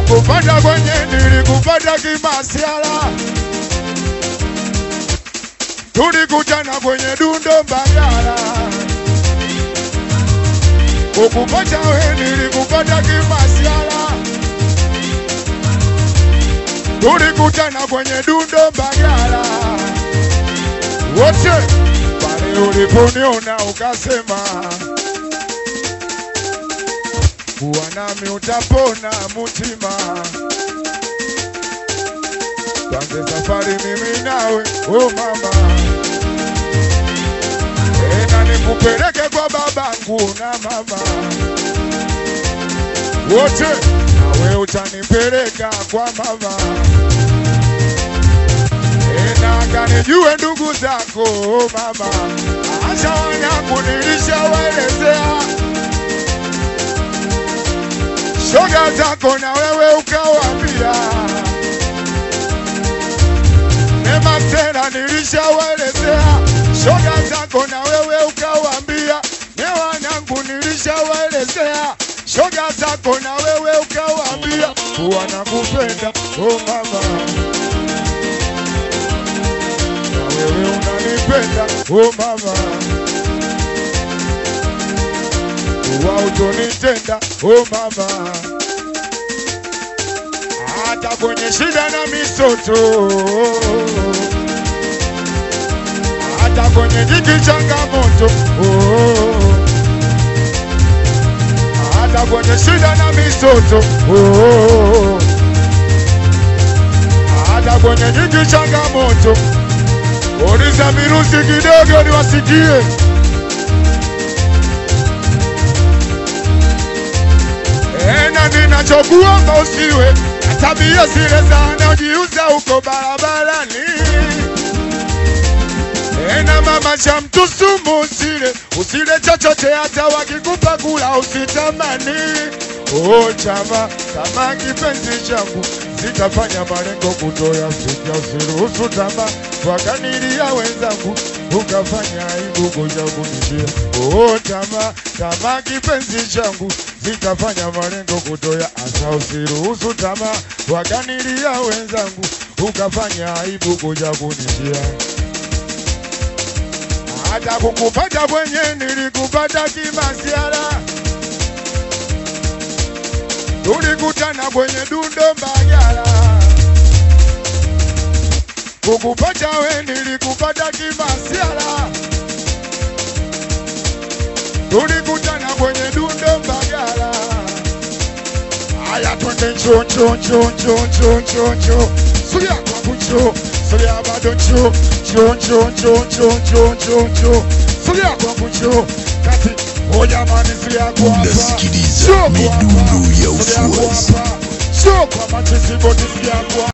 Kukupata kwenye nilikupata kimasiala. Tulikutana kwenye dundo Mbagala. Kukupata we nilikupata kimasiala. Tulikutana kwenye dundo Mbagala. Wote pale uliponiona ukasema kuwa nami utapona mutima. Tuanze safari mimi nawe, oh mama. Na nikupeleke kwa babangu na mama. Wote nawe utanipeleka kwa mama. Na kanijue ndugu zako, oh mama. Asha wanyangu nilishawaelezea. Shoga zako na wewe ukawaambia. Nema tena nilishawaelezea. Shoga zako na wewe ukawaambia. Newa nangu nilishawaelezea. Shoga zako na wewe ukawaambia. Kuwa nakupenda, oh mama. Na wewe unanipenda, oh mama. Kuwa utonitenda, oh mama. Hata kwenye shida na misoto, hata kwenye jiki changamoto, hata kwenye shida na misoto, hata kwenye jiki changamoto. Uliza virusi kidogo niwasikie. Na ninachokuomba usiwe tabia zile za ujiuza huko barabarani. Na mama cha mtu sumu usile chochote hata wakikupa kula usitamani. Oh chama, kama kipenzi changu sitafanya malengo kutoya fikia. Usiruhusu tamaa wakanilia wenzangu ukafanya aibu kuja kunishia. Oh chama, kama kipenzi changu sitafanya malengo kutoya asa. Usiruhusu tamaa wakanilia wenzangu ukafanya aibu kuja kunishia. Hata kukupata kwenye nilikupata kimasiala. Tulikutana kwenye dundo Mbagala. Kukupata we nilikupata kimasiala. Tulikutana kwenye dundo Mbagala. Aya twende cho cho cho cho cho cho cho. Sulia kwa kucho, sulia bado cho cho cho cho cho cho cho cho. Sulia kwa kucho, kati oja mani sulia kwa hapa. Unasikiliza midundo ya ufuasi. Cho kwa matisi boti sulia kwa